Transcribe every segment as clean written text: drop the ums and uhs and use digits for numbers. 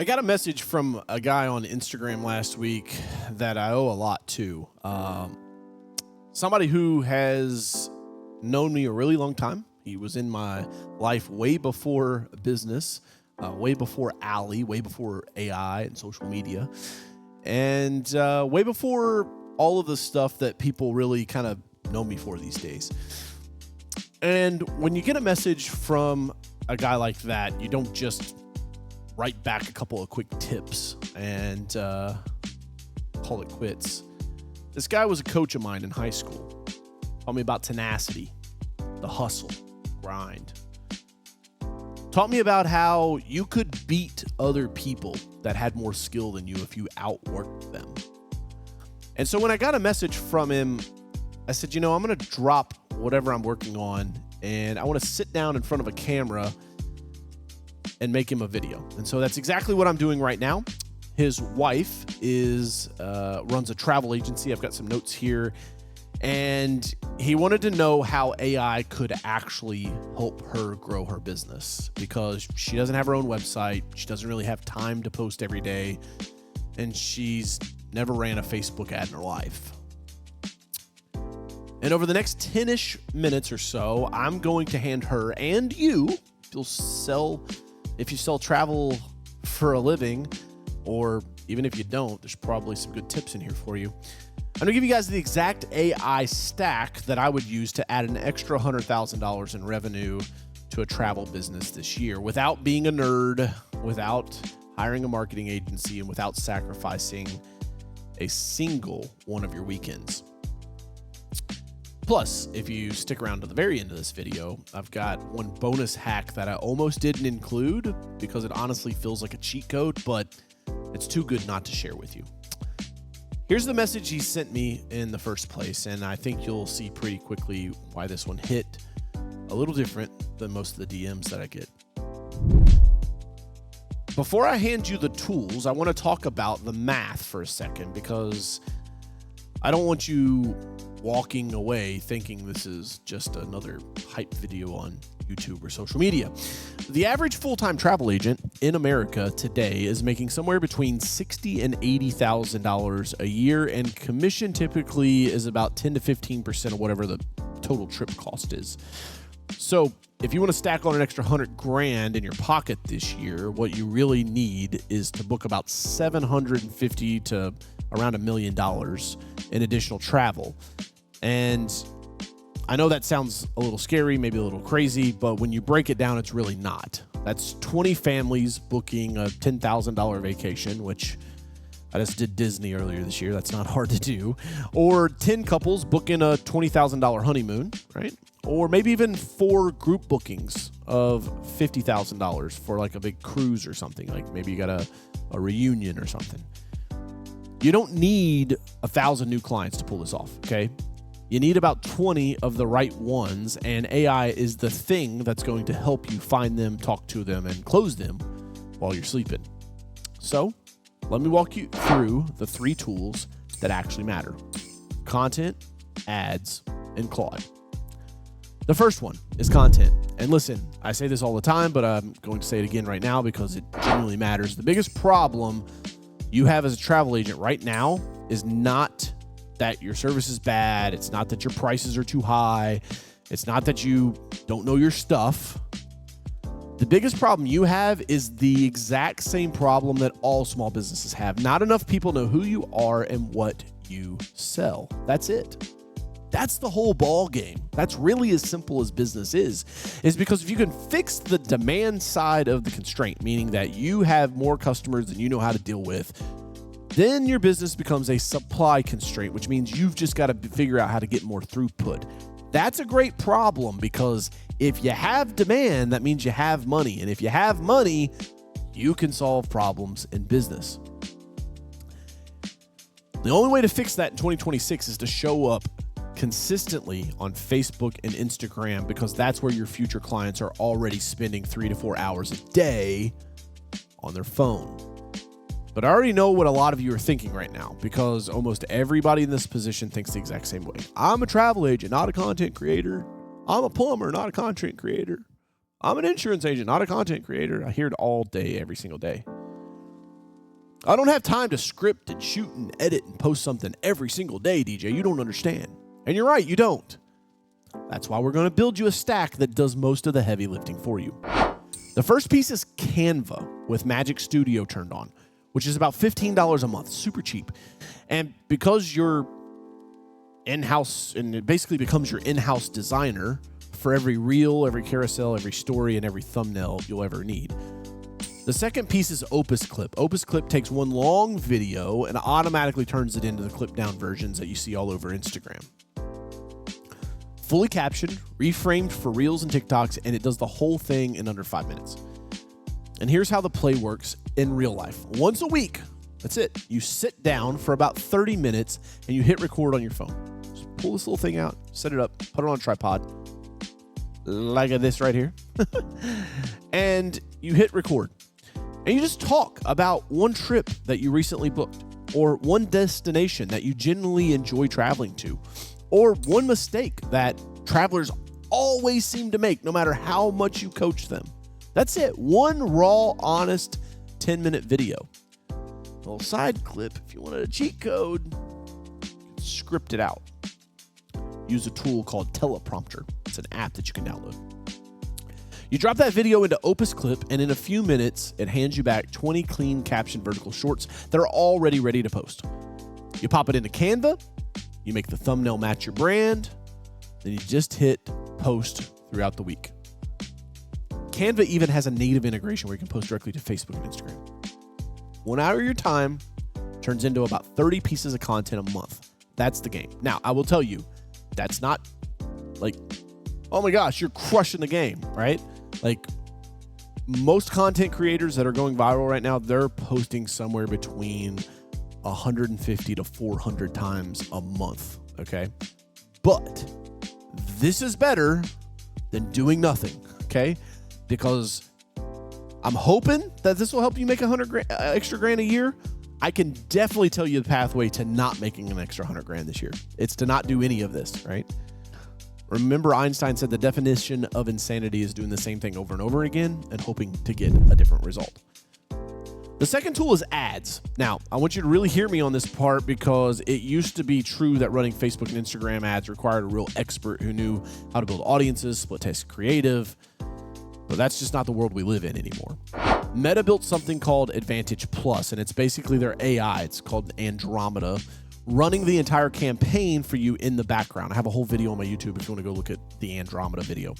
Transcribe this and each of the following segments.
I got a message from a guy on Instagram last week that I owe a lot to. Somebody who has known me a really long time. He was in my life way before business, way before Alley, way before AI and social media, and way before all of the stuff that people really kind of know me for these days. And when you get a message from a guy like that, you don't just write back a couple of quick tips and call it quits. This guy was a coach of mine in high school. Taught me about tenacity, the hustle, grind. Taught me about how you could beat other people that had more skill than you if you outworked them. And so when I got a message from him, I said, I'm going to drop whatever I'm working on, and I want to sit down in front of a camera and make him a video. And so that's exactly what I'm doing right now. His wife runs a travel agency. I've got some notes here. And he wanted to know how AI could actually help her grow her business, because she doesn't have her own website. She doesn't really have time to post every day. And she's never ran a Facebook ad in her life. And over the next 10-ish minutes or so, I'm going to hand her and you, if you sell travel for a living, or even if you don't, there's probably some good tips in here for you. I'm going to give you guys the exact AI stack that I would use to add an extra $100,000 in revenue to a travel business this year without being a nerd, without hiring a marketing agency, and without sacrificing a single one of your weekends. Plus, if you stick around to the very end of this video, I've got one bonus hack that I almost didn't include because it honestly feels like a cheat code, but it's too good not to share with you. Here's the message he sent me in the first place, and I think you'll see pretty quickly why this one hit a little different than most of the DMs that I get. Before I hand you the tools, I want to talk about the math for a second, because I don't want you walking away thinking this is just another hype video on YouTube or social media. The average full-time travel agent in America today is making somewhere between $60,000 and $80,000 a year, and commission typically is about 10 to 15% of whatever the total trip cost is. So if you want to stack on an extra $100,000 in your pocket this year, what you really need is to book about $750 to around $1 million in additional travel. And I know that sounds a little scary, maybe a little crazy, but when you break it down, it's really not. That's 20 families booking a $10,000 vacation, which I just did Disney earlier this year. That's not hard to do. Or 10 couples booking a $20,000 honeymoon, right? Or maybe even 4 group bookings of $50,000 for like a big cruise or something. Like maybe you got a reunion or something. You don't need 1,000 new clients to pull this off, okay? You need about 20 of the right ones, and AI is the thing that's going to help you find them, talk to them, and close them while you're sleeping. So let me walk you through the 3 tools that actually matter: content, ads, and Claude. The first one is content. And listen, I say this all the time, but I'm going to say it again right now because it genuinely matters. The biggest problem you have as a travel agent right now is not that your service is bad. It's not that your prices are too high. It's not that you don't know your stuff. The biggest problem you have is the exact same problem that all small businesses have. Not enough people know who you are and what you sell. That's it. That's the whole ball game. That's really as simple as business is because if you can fix the demand side of the constraint, meaning that you have more customers than you know how to deal with, then your business becomes a supply constraint, which means you've just got to figure out how to get more throughput. That's a great problem, because if you have demand, that means you have money. And if you have money, you can solve problems in business. The only way to fix that in 2026 is to show up consistently on Facebook and Instagram, because that's where your future clients are already spending 3 to 4 hours a day on their phone. But I already know what a lot of you are thinking right now, because almost everybody in this position thinks the exact same way. I'm a travel agent, not a content creator. I'm a plumber, not a content creator. I'm an insurance agent, not a content creator. I hear it all day, every single day. I don't have time to script and shoot and edit and post something every single day, DJ. You don't understand. And you're right, you don't. That's why we're going to build you a stack that does most of the heavy lifting for you. The first piece is Canva with Magic Studio turned on, which is about $15 a month, super cheap. And because you're in-house, and it basically becomes your in-house designer for every reel, every carousel, every story, and every thumbnail you'll ever need. The second piece is Opus Clip. Opus Clip takes one long video and automatically turns it into the clip down versions that you see all over Instagram. Fully captioned, reframed for Reels and TikToks, and it does the whole thing in under 5 minutes. And here's how the play works in real life. Once a week, that's it. You sit down for about 30 minutes and you hit record on your phone. Just pull this little thing out, set it up, put it on a tripod, like this right here, and you hit record. And you just talk about one trip that you recently booked, or one destination that you genuinely enjoy traveling to, or one mistake that travelers always seem to make no matter how much you coach them. That's it. One raw, honest 10-minute video. A little side clip, if you wanted a cheat code, script it out. Use a tool called Teleprompter. It's an app that you can download. You drop that video into Opus Clip, and in a few minutes, it hands you back 20 clean captioned vertical shorts that are already ready to post. You pop it into Canva, you make the thumbnail match your brand, then you just hit post throughout the week. Canva even has a native integration where you can post directly to Facebook and Instagram. 1 hour of your time turns into about 30 pieces of content a month. That's the game. Now, I will tell you, that's not like, oh my gosh, you're crushing the game, right? Like, most content creators that are going viral right now, they're posting somewhere between 150 to 400 times a month, okay? But this is better than doing nothing, okay? Because I'm hoping that this will help you make extra grand a year. I can definitely tell you the pathway to not making an extra 100 grand this year. It's to not do any of this, right? Remember, Einstein said the definition of insanity is doing the same thing over and over again and hoping to get a different result. The second tool is ads. Now, I want you to really hear me on this part because it used to be true that running Facebook and Instagram ads required a real expert who knew how to build audiences, split test creative, but that's just not the world we live in anymore. Meta built something called Advantage Plus, and it's basically their AI. It's called Andromeda, running the entire campaign for you in the background. I have a whole video on my YouTube if you want to go look at the Andromeda video.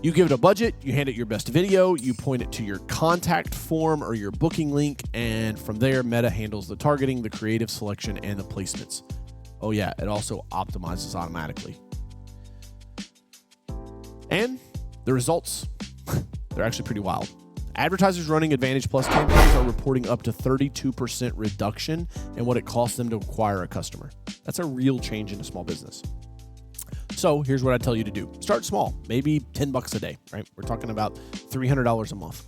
You give it a budget, you hand it your best video, you point it to your contact form or your booking link, and from there, Meta handles the targeting, the creative selection, and the placements. Oh yeah, it also optimizes automatically. And the results, they're actually pretty wild. Advertisers running Advantage Plus campaigns are reporting up to 32% reduction in what it costs them to acquire a customer. That's a real change in a small business. So here's what I tell you to do. Start small, maybe $10 a day, right? We're talking about $300 a month,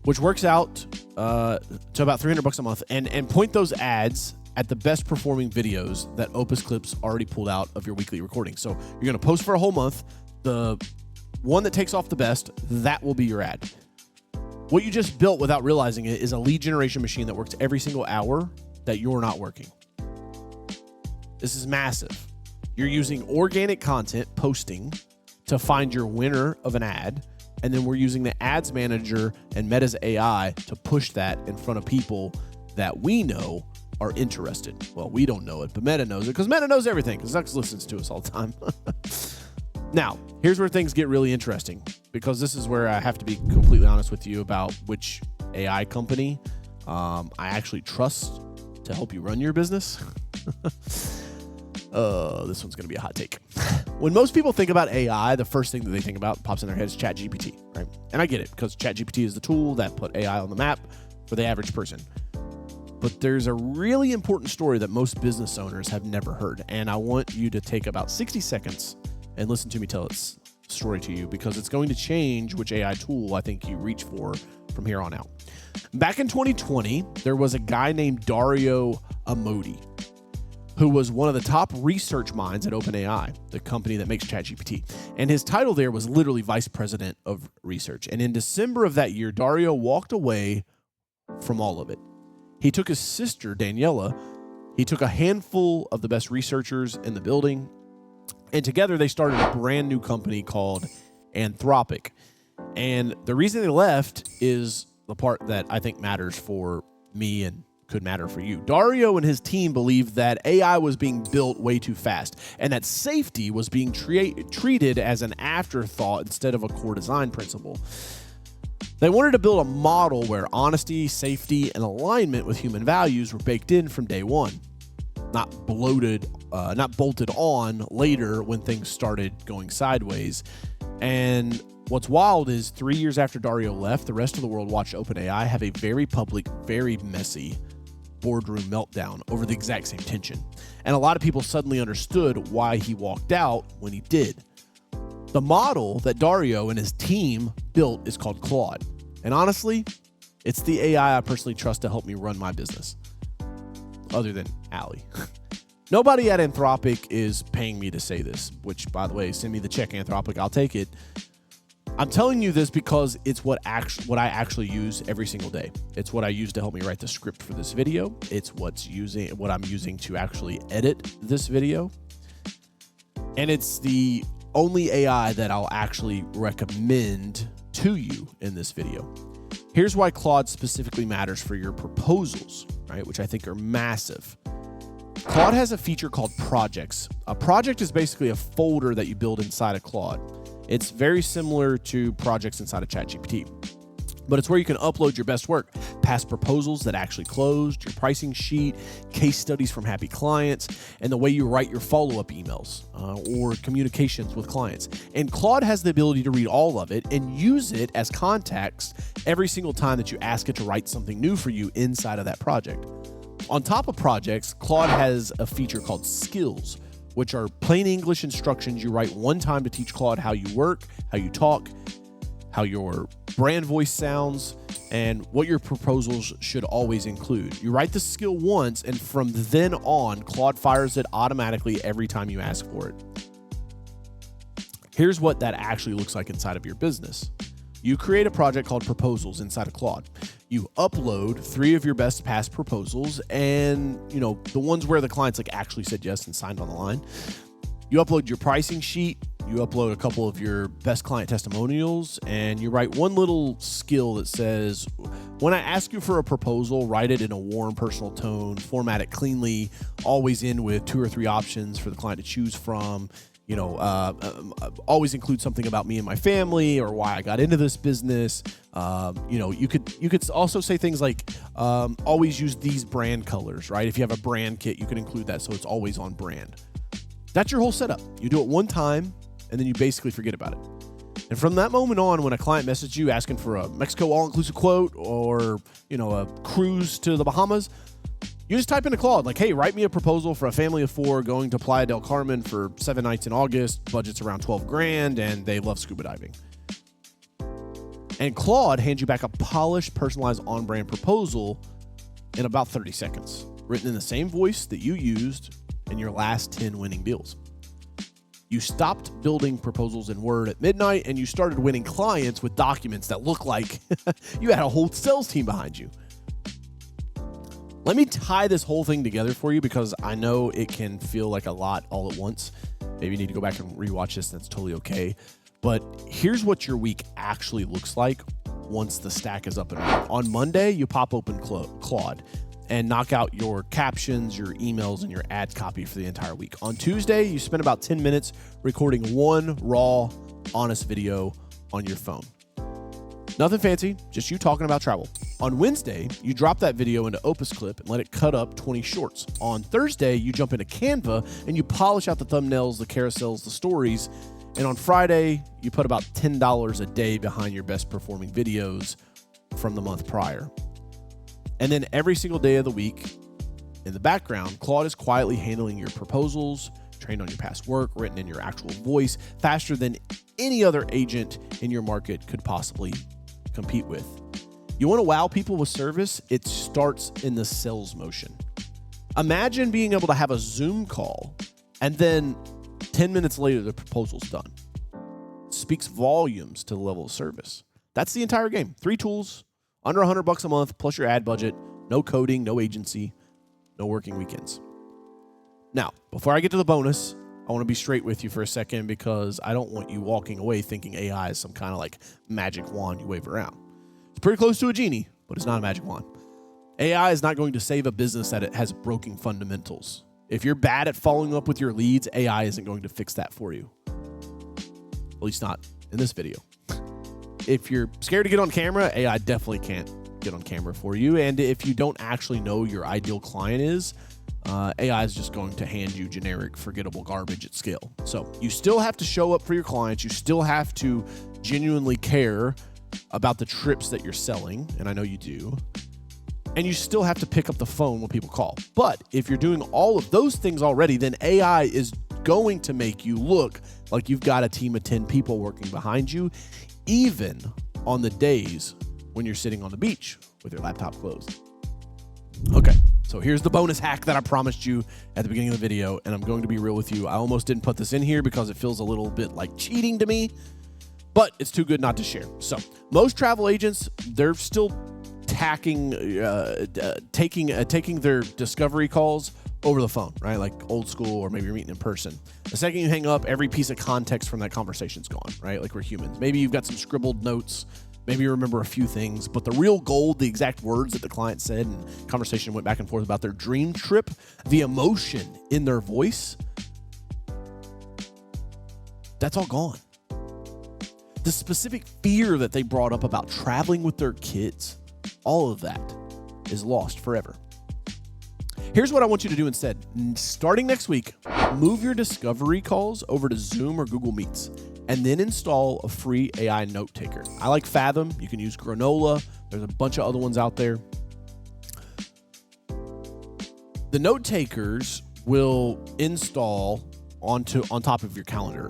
which works out to about $300 a month. And point those ads at the best performing videos that Opus Clips already pulled out of your weekly recording. So you're going to post for a whole month. The one that takes off the best, that will be your ad. What you just built without realizing it is a lead generation machine that works every single hour that you're not working. This is massive. You're using organic content posting to find your winner of an ad, and then we're using the ads manager and Meta's AI to push that in front of people that we know are interested. Well, we don't know it, but Meta knows it because Meta knows everything because Zucks listens to us all the time. Now, here's where things get really interesting, because this is where I have to be completely honest with you about which AI company I actually trust to help you run your business. This one's going to be a hot take. When most people think about AI, the first thing that they think about pops in their head is ChatGPT, right? And I get it, because ChatGPT is the tool that put AI on the map for the average person. But there's a really important story that most business owners have never heard, and I want you to take about 60 seconds and listen to me tell its story to you, because it's going to change which AI tool I think you reach for from here on out. Back in 2020, there was a guy named Dario Amodei, who was one of the top research minds at OpenAI, the company that makes ChatGPT. And his title there was literally Vice President of Research. And in December of that year, Dario walked away from all of it. He took his sister, Daniela, he took a handful of the best researchers in the building, and together they started a brand new company called Anthropic. And the reason they left is the part that I think matters for me and could matter for you. Dario and his team believed that AI was being built way too fast and that safety was being treated as an afterthought instead of a core design principle. They wanted to build a model where honesty, safety, and alignment with human values were baked in from day one, not bolted on later when things started going sideways. And what's wild is 3 years after Dario left, the rest of the world watched OpenAI have a very public, very messy boardroom meltdown over the exact same tension. And a lot of people suddenly understood why he walked out when he did. The model that Dario and his team built is called Claude. And honestly, it's the AI I personally trust to help me run my business. Other than Allie. Nobody at Anthropic is paying me to say this, which, by the way, send me the check, Anthropic. I'll take it. I'm telling you this because it's what I actually use every single day. It's what I use to help me write the script for this video. It's what I'm using to actually edit this video. And it's the only AI that I'll actually recommend to you in this video. Here's why Claude specifically matters for your proposals, right? Which I think are massive. Claude has a feature called projects. A project is basically a folder that you build inside of Claude. It's very similar to projects inside of ChatGPT, but it's where you can upload your best work, past proposals that actually closed, your pricing sheet, case studies from happy clients, and the way you write your follow-up emails or communications with clients. And Claude has the ability to read all of it and use it as context every single time that you ask it to write something new for you inside of that project. On top of projects, Claude has a feature called Skills, which are plain English instructions you write one time to teach Claude how you work, how you talk, how your brand voice sounds, and what your proposals should always include. You write the skill once, and from then on, Claude fires it automatically every time you ask for it. Here's what that actually looks like inside of your business. You create a project called Proposals inside of Claude. You upload 3 of your best past proposals and, the ones where the clients actually said yes and signed on the line. You upload your pricing sheet, you upload a couple of your best client testimonials, and you write one little skill that says, when I ask you for a proposal, write it in a warm, personal tone, format it cleanly, always in with 2 or 3 options for the client to choose from. Always include something about me and my family or why I got into this business. You could also say things like, always use these brand colors, right? If you have a brand kit, you can include that so it's always on brand. That's your whole setup. You do it one time and then you basically forget about it. And from that moment on, when a client messages you asking for a Mexico all-inclusive quote or, a cruise to the Bahamas, you just type into Claude, hey, write me a proposal for a family of 4 going to Playa del Carmen for 7 nights in August, budget's around $12,000, and they love scuba diving. And Claude hands you back a polished, personalized, on-brand proposal in about 30 seconds, written in the same voice that you used in your last 10 winning deals. You stopped building proposals in Word at midnight, and you started winning clients with documents that look like you had a whole sales team behind you. Let me tie this whole thing together for you because I know it can feel like a lot all at once. Maybe you need to go back and rewatch this. That's totally okay. But here's what your week actually looks like once the stack is up and running. On Monday, you pop open Claude and knock out your captions, your emails, and your ad copy for the entire week. On Tuesday, you spend about 10 minutes recording one raw, honest video on your phone. Nothing fancy, just you talking about travel. On Wednesday, you drop that video into Opus Clip and let it cut up 20 shorts. On Thursday, you jump into Canva and you polish out the thumbnails, the carousels, the stories. And on Friday, you put about $10 a day behind your best performing videos from the month prior. And then every single day of the week, in the background, Claude is quietly handling your proposals, trained on your past work, written in your actual voice, faster than any other agent in your market could possibly compete with. You want to wow people with service? It starts in the sales motion. Imagine being able to have a Zoom call and then 10 minutes later, the proposal's done. It speaks volumes to the level of service. That's the entire game. 3 tools, under $100 a month, plus your ad budget, No coding, no agency, no working weekends. Now, before I get to the bonus, I want to be straight with you for a second because I don't want you walking away thinking AI is some kind of like magic wand you wave around. It's pretty close to a genie, but it's not a magic wand. AI is not going to save a business that it has broken fundamentals. If you're bad at following up with your leads, AI isn't going to fix that for you. At least not in this video. If you're scared to get on camera, AI definitely can't get on camera for you. And if you don't actually know your ideal client is, AI is just going to hand you generic, forgettable garbage at scale. So you still have to show up for your clients. You still have to genuinely care about the trips that you're selling, and I know you do. And you still have to pick up the phone when people call. But if you're doing all of those things already, then AI is going to make you look like you've got a team of 10 people working behind you, even on the days when you're sitting on the beach with your laptop closed. Okay, so here's the bonus hack that I promised you at the beginning of the video, and I'm going to be real with you. I almost didn't put this in here because it feels a little bit like cheating to me, but it's too good not to share. So most travel agents, they're still taking their discovery calls over the phone, right? Like old school, or maybe you're meeting in person. The second you hang up, every piece of context from that conversation's gone, right? Like we're humans. Maybe you've got some scribbled notes. Maybe you remember a few things, but the real gold, the exact words that the client said, and conversation went back and forth about their dream trip, the emotion in their voice, that's all gone. The specific fear that they brought up about traveling with their kids, all of that is lost forever. Here's what I want you to do instead. Starting next week, move your discovery calls over to Zoom or Google Meets, and then install a free AI note taker. I like Fathom. You can use Granola. There's a bunch of other ones out there. The note takers will install on top of your calendar.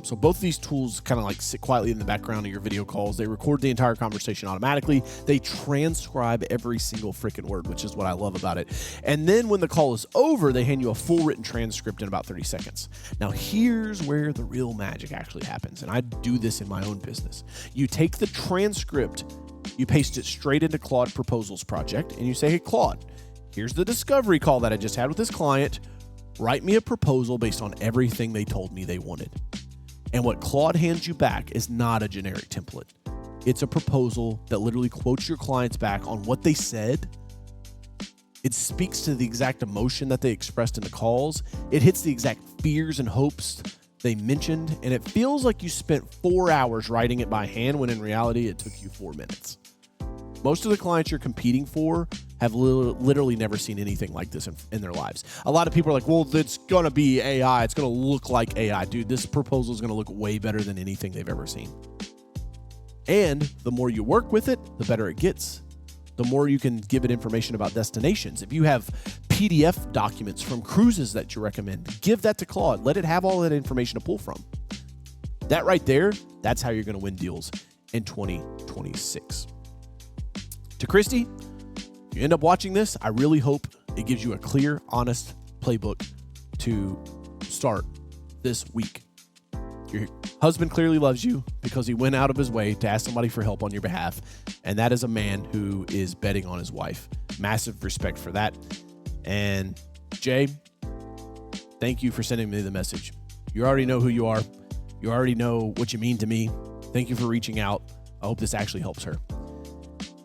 So both of these tools kind of like sit quietly in the background of your video calls. They record the entire conversation automatically. They transcribe every single freaking word, which is what I love about it. And then when the call is over, they hand you a full written transcript in about 30 seconds. Now here's where the real magic actually happens. And I do this in my own business. You take the transcript, you paste it straight into Claude Proposals Project, and you say, hey, Claude, here's the discovery call that I just had with this client. Write me a proposal based on everything they told me they wanted. And what Claude hands you back is not a generic template. It's a proposal that literally quotes your clients back on what they said. It speaks to the exact emotion that they expressed in the calls. It hits the exact fears and hopes they mentioned. And it feels like you spent 4 hours writing it by hand when in reality it took you 4 minutes. Most of the clients you're competing for have literally never seen anything like this in their lives. A lot of people are like, well, it's going to be AI. It's going to look like AI. Dude, this proposal is going to look way better than anything they've ever seen. And the more you work with it, the better it gets. The more you can give it information about destinations. If you have PDF documents from cruises that you recommend, give that to Claude. Let it have all that information to pull from. That right there, that's how you're going to win deals in 2026. To Christy, if you end up watching this, I really hope it gives you a clear, honest playbook to start this week. Your husband clearly loves you because he went out of his way to ask somebody for help on your behalf, and that is a man who is betting on his wife. Massive respect for that. And Jay, thank you for sending me the message. You already know who you are. You already know what you mean to me. Thank you for reaching out. I hope this actually helps her.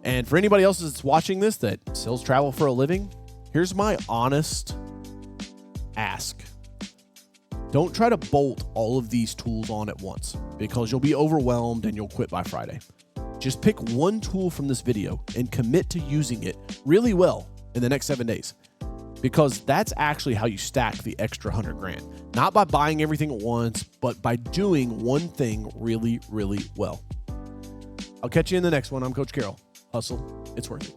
And for anybody else that's watching this that sells travel for a living, here's my honest ask. Don't try to bolt all of these tools on at once because you'll be overwhelmed and you'll quit by Friday. Just pick one tool from this video and commit to using it really well in the next 7 days, because that's actually how you stack the extra 100 grand. Not by buying everything at once, but by doing one thing really, really well. I'll catch you in the next one. I'm Coach Carroll. Hustle. It's worth it.